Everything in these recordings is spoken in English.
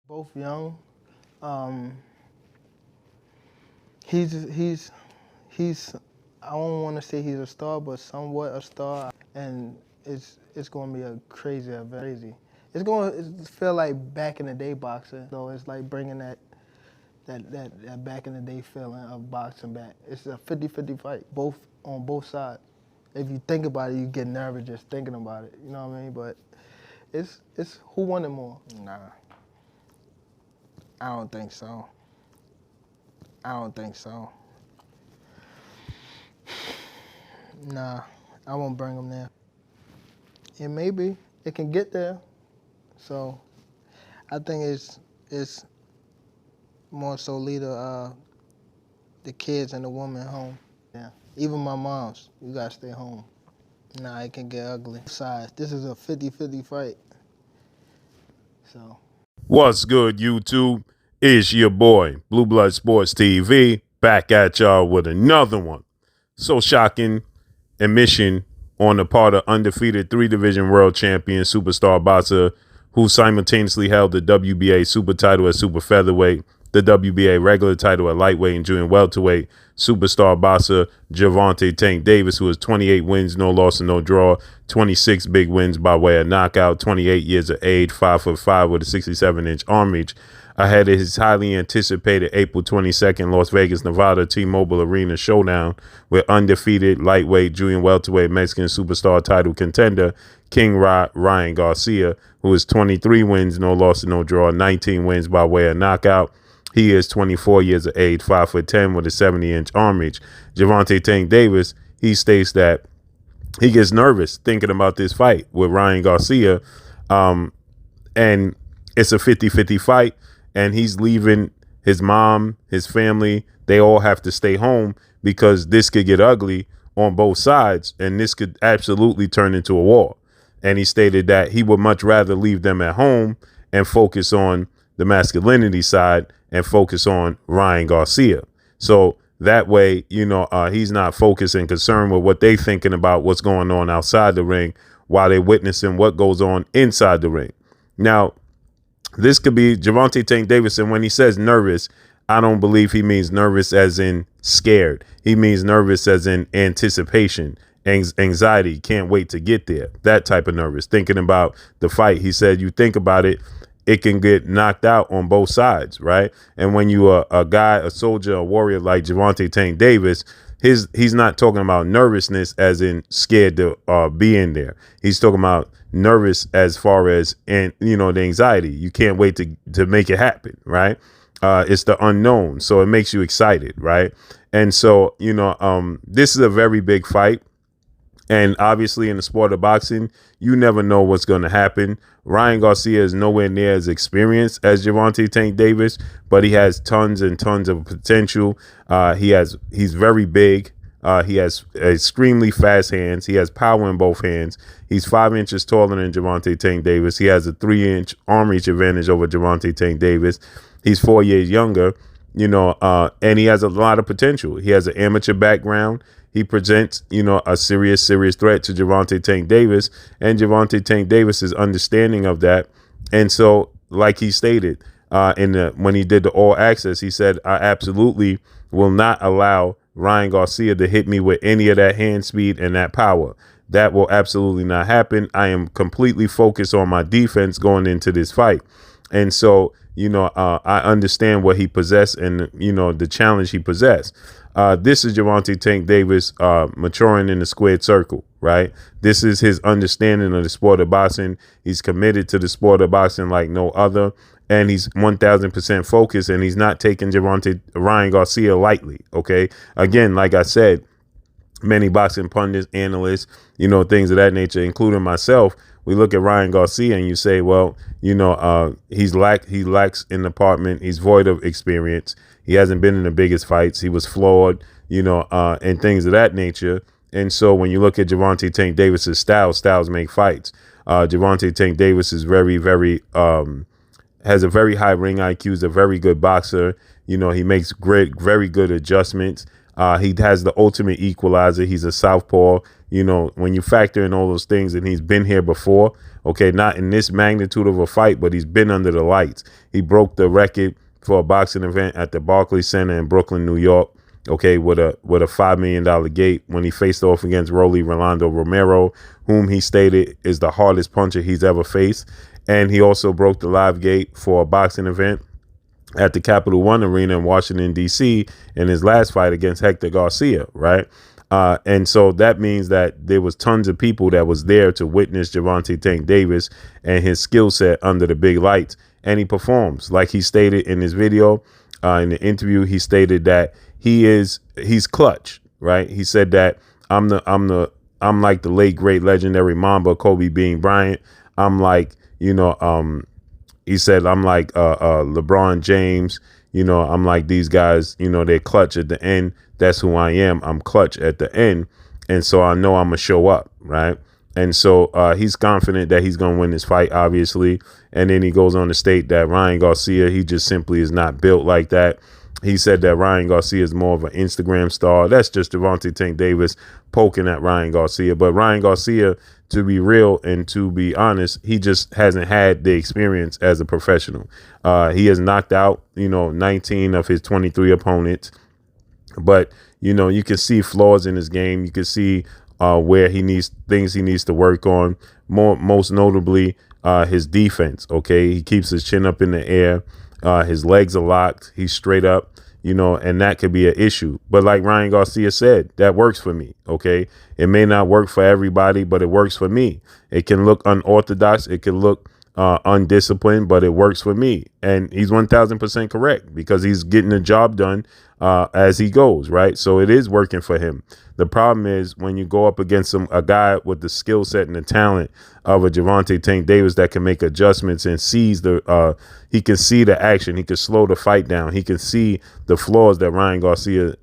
Both young. Um, he's I don't want to say he's a star, but somewhat a star, and it's going to be a crazy event. It's going to feel like back in the day boxing. So it's like bringing that back in the day feeling of boxing back. It's a 50-50 fight, on both sides. If you think about it, you get nervous just thinking about it. You know what I mean? But it's who won it more? Nah, I don't think so. I don't think so. Nah, I won't bring him there. It may be. It can get there. So I think it's more so lead the kids and the woman home. Yeah. Even my moms, you gotta stay home. Nah, it can get ugly. Besides, this is a 50-50 fight. So. What's good, YouTube? It's your boy, Blue Blood Sports TV, back at y'all with another one. So shocking admission on the part of undefeated 3-division world champion superstar boxer who simultaneously held the WBA super title at super featherweight, the WBA regular title at lightweight and junior welterweight, superstar boxer Gervonta Tank Davis, who has 28 wins, no loss and no draw, 26 big wins by way of knockout, 28 years of age, 5'5" with a 67-inch arm reach, ahead of his highly anticipated April 22nd Las Vegas, Nevada T-Mobile Arena showdown with undefeated lightweight, junior welterweight Mexican superstar title contender King Ryan Garcia, who is 23 wins, no loss and no draw, 19 wins by way of knockout. He is 24 years of age, 5'10" with a 70-inch arm reach. Gervonta Tank Davis, he states that he gets nervous thinking about this fight with Ryan Garcia, and it's a 50-50 fight, and he's leaving his mom, his family. They all have to stay home because this could get ugly on both sides, and this could absolutely turn into a war. And he stated that he would much rather leave them at home and focus on the masculinity side and focus on Ryan Garcia. So that way, he's not focused and concerned with what they thinking about what's going on outside the ring while they're witnessing what goes on inside the ring. Now, this could be Gervonta Tank Davis, and when he says nervous, I don't believe he means nervous as in scared. He means nervous as in anticipation, anxiety, can't wait to get there. That type of nervous, thinking about the fight. He said, you think about it, it can get knocked out on both sides, right? And when you are a guy, a soldier, a warrior like Gervonta Tank Davis, he's not talking about nervousness as in scared to be in there. He's talking about nervous as far as, and the anxiety. You can't wait to make it happen, right? It's the unknown, so it makes you excited, right? And so this is a very big fight. And obviously in the sport of boxing, you never know what's going to happen. Ryan Garcia is nowhere near as experienced as Gervonta Tank Davis, but he has tons and tons of potential. He's very big. He has extremely fast hands. He has power in both hands. He's 5 inches taller than Gervonta Tank Davis. He has a 3-inch arm reach advantage over Gervonta Tank Davis. He's 4 years younger, and he has a lot of potential. He has an amateur background. He presents, a serious threat to Gervonta Tank Davis, and Gervonta Tank Davis is understanding of that. And so, like he stated when he did the All Access, he said, I absolutely will not allow Ryan Garcia to hit me with any of that hand speed and that power. That will absolutely not happen. I am completely focused on my defense going into this fight. And so, I understand what he possessed and, the challenge he possessed. This is Gervonta Tank Davis maturing in the squared circle, right? This is his understanding of the sport of boxing. He's committed to the sport of boxing like no other, and he's 1,000% focused, and he's not taking Ryan Garcia lightly, okay? Again, like I said, many boxing pundits, analysts, things of that nature, including myself, we look at Ryan Garcia and you say, well, he lacks in the department. He's void of experience. He hasn't been in the biggest fights. He was flawed, and things of that nature. And so when you look at Gervonta Tank Davis's styles make fights. Gervonta Tank Davis is very, very, has a very high ring IQ. He's a very good boxer. He makes very good adjustments. He has the ultimate equalizer. He's a southpaw. You know, when you factor in all those things, and he's been here before, okay, not in this magnitude of a fight, but he's been under the lights. He broke the record for a boxing event at the Barclays Center in Brooklyn, New York, okay, with a $5 million gate when he faced off against Rolando Romero, whom he stated is the hardest puncher he's ever faced. And he also broke the live gate for a boxing event at the Capital One Arena in Washington, D.C. in his last fight against Hector Garcia, right? And so that means that there was tons of people that was there to witness Gervonta Tank Davis and his skill set under the big lights. And he performs. Like he stated in his video, in the interview, he stated that he's clutch, right? He said that I'm like the late great legendary Mamba Kobe Bean Bryant. I'm like, he said, I'm like LeBron James, I'm like these guys, they're clutch at the end. That's who I am. I'm clutch at the end. And so I know I'm going to show up, right? And so he's confident that he's going to win this fight, obviously. And then he goes on to state that Ryan Garcia, he just simply is not built like that. He said that Ryan Garcia is more of an Instagram star. That's just Gervonta Tank Davis poking at Ryan Garcia. But Ryan Garcia, to be real and to be honest, he just hasn't had the experience as a professional. He has knocked out, 19 of his 23 opponents. But, you can see flaws in his game. You can see where he needs to work on. Most notably, his defense. OK, he keeps his chin up in the air. His legs are locked. He's straight up, and that could be an issue. But like Ryan Garcia said, that works for me. OK, it may not work for everybody, but it works for me. It can look unorthodox. It can look undisciplined, but it works for me. And he's 1000% correct because he's getting the job done as he goes. Right. So it is working for him. The problem is when you go up against a guy with the skill set and the talent of a Gervonta Tank Davis that can make adjustments and sees he can see the action. He can slow the fight down. He can see the flaws that Ryan Garcia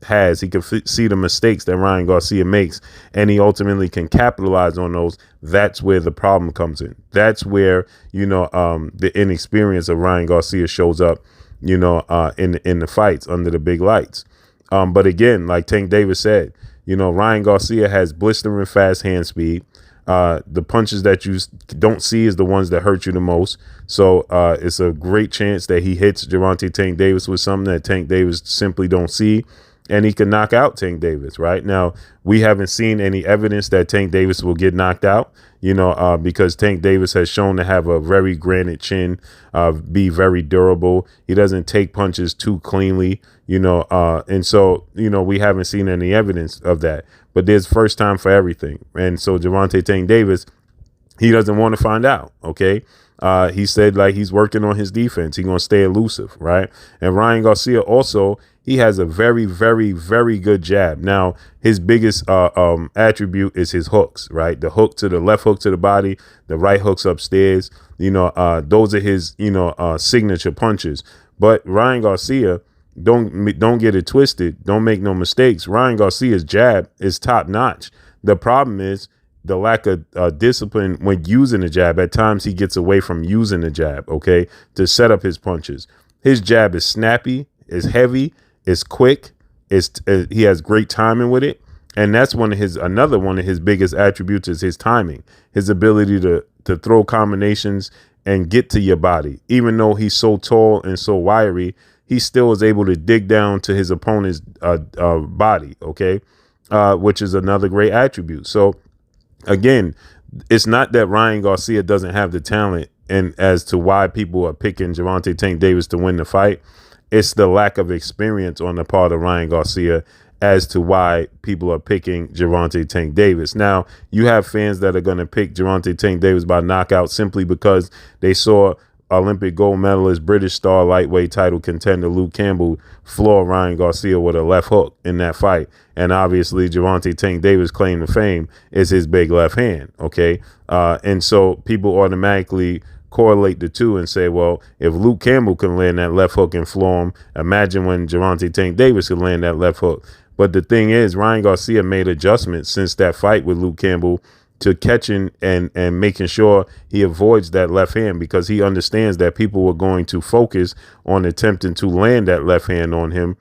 has. He can see the mistakes that Ryan Garcia makes, and he ultimately can capitalize on those. That's where the problem comes in. That's where, the inexperience of Ryan Garcia shows up, in the fights under the big lights. But again, like Tank Davis said, Ryan Garcia has blistering fast hand speed. The punches that you don't see is the ones that hurt you the most. So it's a great chance that he hits Gervonta Tank Davis with something that Tank Davis simply don't see. And he can knock out Tank Davis. Right now, we haven't seen any evidence that Tank Davis will get knocked out, because Tank Davis has shown to have a very granite chin, be very durable. He doesn't take punches too cleanly, and so, we haven't seen any evidence of that. But there's first time for everything. And so Gervonta Tank Davis, he doesn't want to find out. OK, he said like he's working on his defense. He's going to stay elusive. Right. And Ryan Garcia also, he has a very, very, very good jab. Now, his biggest attribute is his hooks, right? The hook to the left hook to the body, the right hooks upstairs. Those are his, signature punches. But Ryan Garcia, don't get it twisted. Don't make no mistakes. Ryan Garcia's jab is top notch. The problem is the lack of discipline when using the jab. At times he gets away from using the jab, okay, to set up his punches. His jab is snappy, is heavy, is quick. He has great timing with it. And that's another one of his biggest attributes is his timing, his ability to throw combinations and get to your body. Even though he's so tall and so wiry, he still is able to dig down to his opponent's body, okay, which is another great attribute. So, again, it's not that Ryan Garcia doesn't have the talent and as to why people are picking Gervonta Tank Davis to win the fight. It's the lack of experience on the part of Ryan Garcia as to why people are picking Gervonta Tank Davis. Now, you have fans that are going to pick Gervonta Tank Davis by knockout simply because they saw Olympic gold medalist, British star, lightweight title contender Luke Campbell floor Ryan Garcia with a left hook in that fight. And obviously, Gervonta Tank Davis' claim to fame is his big left hand. OK, and so people automatically correlate the two and say, well, if Luke Campbell can land that left hook and floor him, imagine when Gervonta Tank Davis could land that left hook. But the thing is, Ryan Garcia made adjustments since that fight with Luke Campbell to catching and making sure he avoids that left hand, because he understands that people were going to focus on attempting to land that left hand on him,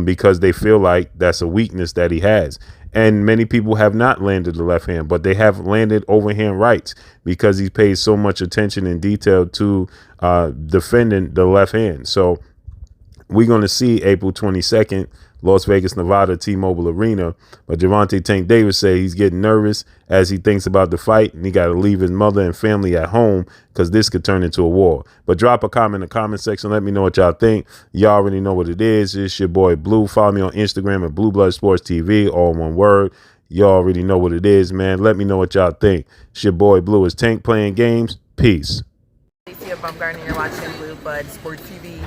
because they feel like that's a weakness that he has. And many people have not landed the left hand, but they have landed overhand rights because he pays so much attention and detail to defending the left hand. So we're going to see April 22nd, Las Vegas, Nevada, T-Mobile Arena. But Gervonta Tank Davis say he's getting nervous as he thinks about the fight, and he got to leave his mother and family at home because this could turn into a war. But drop a comment in the comment section. Let me know what y'all think. Y'all already know what it is. It's your boy Blue. Follow me on Instagram at Blue Blood Sports TV, all one word. Y'all already know what it is, man. Let me know what y'all think. It's your boy Blue. Is Tank playing games? Peace. Garcia, you're watching Blue Blood Sports TV.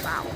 Wow.